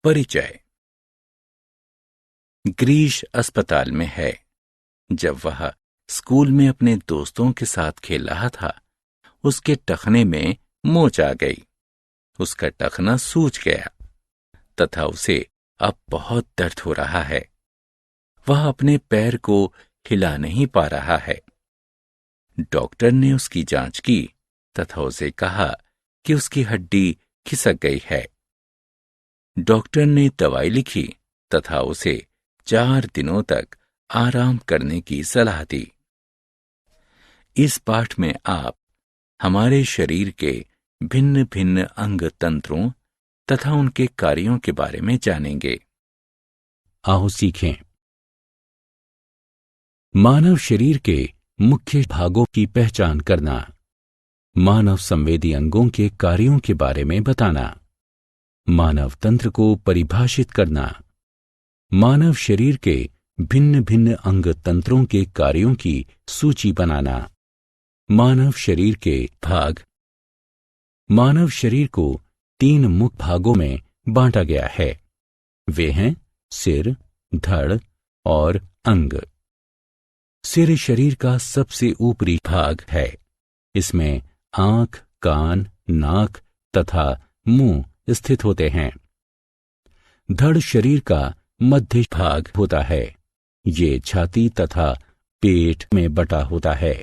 परिचय। ग्रीश अस्पताल में है। जब वह स्कूल में अपने दोस्तों के साथ खेल रहा था, उसके टखने में मोच आ गई। उसका टखना सूज गया तथा उसे अब बहुत दर्द हो रहा है। वह अपने पैर को हिला नहीं पा रहा है। डॉक्टर ने उसकी जांच की तथा उसे कहा कि उसकी हड्डी खिसक गई है। डॉक्टर ने दवाई लिखी तथा उसे 4 दिनों तक आराम करने की सलाह दी। इस पाठ में आप हमारे शरीर के भिन्न भिन्न अंग तंत्रों तथा उनके कार्यों के बारे में जानेंगे। आओ सीखें। मानव शरीर के मुख्य भागों की पहचान करना, मानव संवेदी अंगों के कार्यों के बारे में बताना, मानव तंत्र को परिभाषित करना, मानव शरीर के भिन्न भिन्न अंग तंत्रों के कार्यों की सूची बनाना, मानव शरीर के भाग। मानव शरीर को 3 मुख्य भागों में बांटा गया है। वे हैं सिर, धड़ और अंग। सिर शरीर का सबसे ऊपरी भाग है। इसमें आंख, कान, नाक तथा मुंह स्थित होते हैं। धड़ शरीर का मध्य भाग होता है। ये छाती तथा पेट में बटा होता है।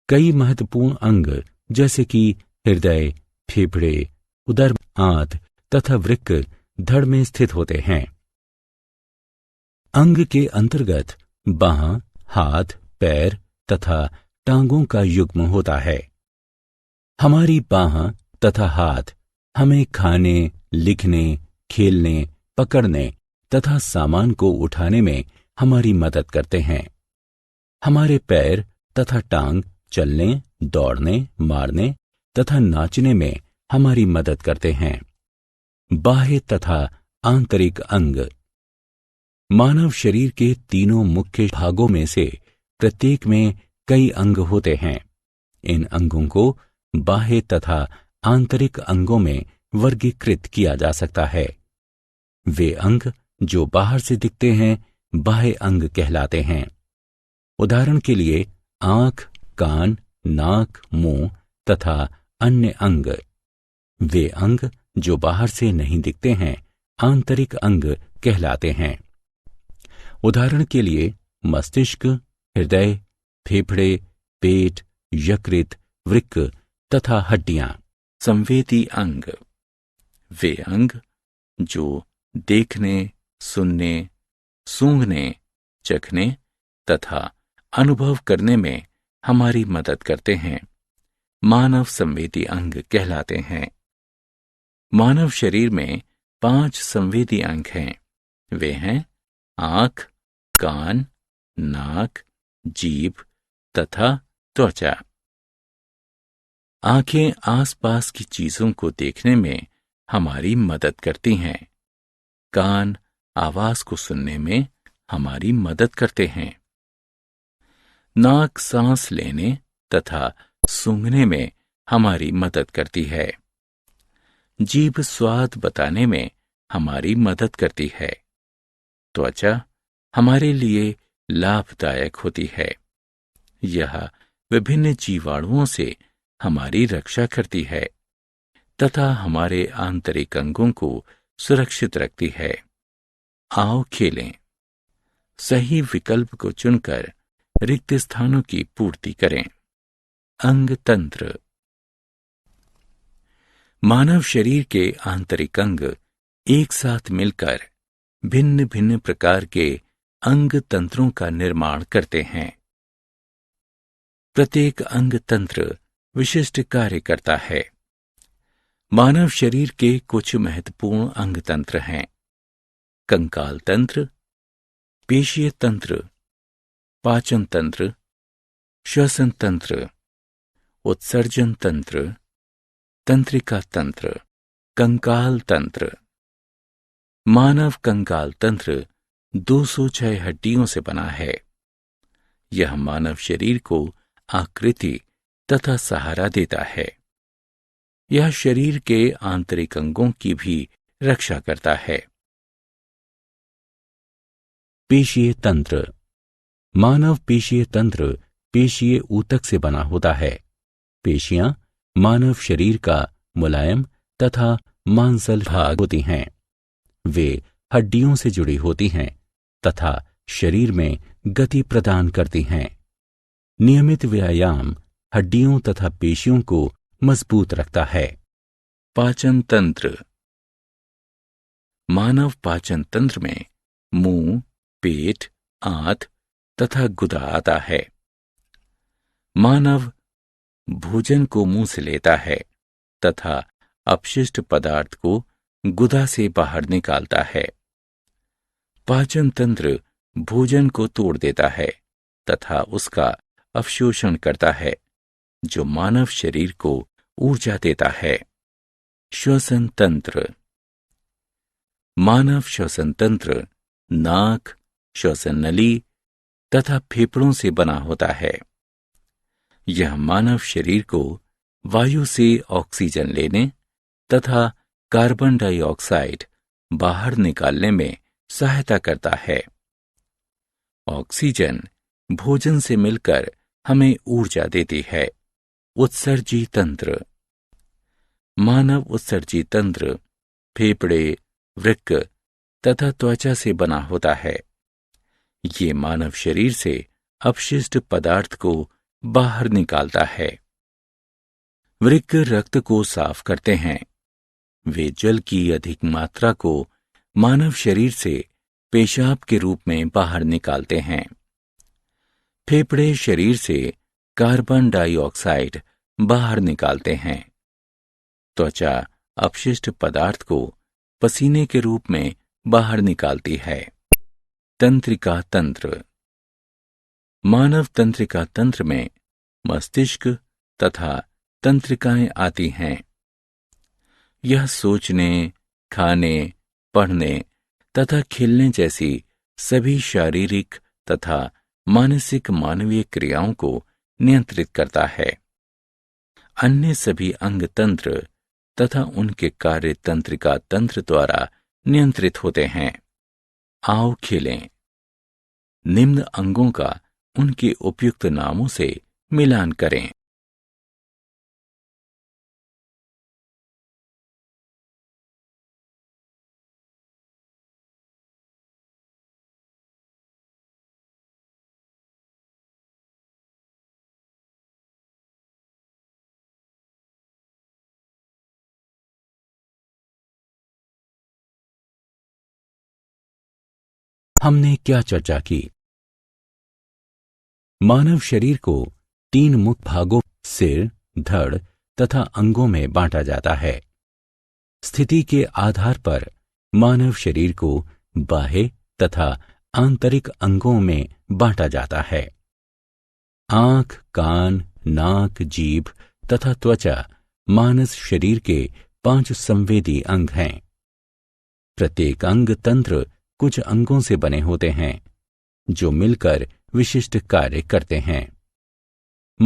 कई महत्वपूर्ण अंग जैसे कि हृदय, फेफड़े, उदर, आंत तथा वृक्क धड़ में स्थित होते हैं। अंग के अंतर्गत बांह, हाथ, पैर तथा टांगों का युग्म होता है। हमारी बांह तथा हाथ हमें खाने, लिखने, खेलने, पकड़ने तथा सामान को उठाने में हमारी मदद करते हैं। हमारे पैर तथा टांग चलने, दौड़ने, मारने तथा नाचने में हमारी मदद करते हैं। बाह्य तथा आंतरिक अंग। मानव शरीर के तीनों मुख्य भागों में से प्रत्येक में कई अंग होते हैं। इन अंगों को बाह्य तथा आंतरिक अंगों में वर्गीकृत किया जा सकता है। वे अंग जो बाहर से दिखते हैं बाह्य अंग कहलाते हैं। उदाहरण के लिए आंख, कान, नाक, मुंह तथा अन्य अंग। वे अंग जो बाहर से नहीं दिखते हैं आंतरिक अंग कहलाते हैं। उदाहरण के लिए मस्तिष्क, हृदय, फेफड़े, पेट, यकृत, वृक्क तथा हड्डियां। संवेदी अंग। वे अंग जो देखने, सुनने, सूंघने, चखने तथा अनुभव करने में हमारी मदद करते हैं, मानव संवेदी अंग कहलाते हैं। मानव शरीर में 5 संवेदी अंग हैं। वे हैं आंख, कान, नाक, जीभ तथा त्वचा। आंखें आसपास की चीजों को देखने में हमारी मदद करती हैं। कान आवाज को सुनने में हमारी मदद करते हैं। नाक सांस लेने तथा सूंघने में हमारी मदद करती है। जीभ स्वाद बताने में हमारी मदद करती है। त्वचा हमारे लिए लाभदायक होती है। यह विभिन्न जीवाणुओं से हमारी रक्षा करती है तथा हमारे आंतरिक अंगों को सुरक्षित रखती है। आओ खेलें। सही विकल्प को चुनकर रिक्त स्थानों की पूर्ति करें। अंग तंत्र। मानव शरीर के आंतरिक अंग एक साथ मिलकर भिन्न भिन्न प्रकार के अंग तंत्रों का निर्माण करते हैं। प्रत्येक अंग तंत्र विशिष्ट कार्य करता है। मानव शरीर के कुछ महत्वपूर्ण अंग तंत्र हैं: कंकाल तंत्र, पेशीय तंत्र, पाचन तंत्र, श्वसन तंत्र, उत्सर्जन तंत्र, तंत्रिका तंत्र, कंकाल तंत्र। मानव कंकाल तंत्र 206 हड्डियों से बना है। यह मानव शरीर को आकृति तथा सहारा देता है। यह शरीर के आंतरिक अंगों की भी रक्षा करता है। पेशीय तंत्र। मानव पेशीय तंत्र पेशीय ऊतक से बना होता है। पेशियां मानव शरीर का मुलायम तथा मांसल भाग होती हैं। वे हड्डियों से जुड़ी होती हैं तथा शरीर में गति प्रदान करती हैं। नियमित व्यायाम हड्डियों तथा पेशियों को मजबूत रखता है। पाचन तंत्र। मानव पाचन तंत्र में मुंह, पेट, आंत तथा गुदा आता है। मानव भोजन को मुंह से लेता है तथा अपशिष्ट पदार्थ को गुदा से बाहर निकालता है। पाचन तंत्र भोजन को तोड़ देता है तथा उसका अवशोषण करता है, जो मानव शरीर को ऊर्जा देता है। श्वसन तंत्र। मानव श्वसन तंत्र नाक, श्वसन नली तथा फेफड़ों से बना होता है। यह मानव शरीर को वायु से ऑक्सीजन लेने तथा कार्बन डाइऑक्साइड बाहर निकालने में सहायता करता है। ऑक्सीजन भोजन से मिलकर हमें ऊर्जा देती है। उत्सर्जी तंत्र। मानव उत्सर्जी तंत्र फेफड़े, वृक्क तथा त्वचा से बना होता है। ये मानव शरीर से अपशिष्ट पदार्थ को बाहर निकालता है। वृक्क रक्त को साफ करते हैं। वे जल की अधिक मात्रा को मानव शरीर से पेशाब के रूप में बाहर निकालते हैं। फेफड़े शरीर से कार्बन डाइऑक्साइड बाहर निकालते हैं। त्वचा अपशिष्ट पदार्थ को पसीने के रूप में बाहर निकालती है। तंत्रिका तंत्र। मानव तंत्रिका तंत्र में मस्तिष्क तथा तंत्रिकाएं आती हैं। यह सोचने, खाने, पढ़ने तथा खेलने जैसी सभी शारीरिक तथा मानसिक मानवीय क्रियाओं को नियंत्रित करता है। अन्य सभी अंग तंत्र तथा उनके कार्य तंत्रिका तंत्र द्वारा नियंत्रित होते हैं। आओ खेलें। निम्न अंगों का उनके उपयुक्त नामों से मिलान करें। हमने क्या चर्चा की? मानव शरीर को 3 मुख्य भागों सिर, धड़ तथा अंगों में बांटा जाता है। स्थिति के आधार पर मानव शरीर को बाह्य तथा आंतरिक अंगों में बांटा जाता है। आंख, कान, नाक, जीभ तथा त्वचा मानव शरीर के 5 संवेदी अंग हैं। प्रत्येक अंग तंत्र कुछ अंगों से बने होते हैं, जो मिलकर विशिष्ट कार्य करते हैं।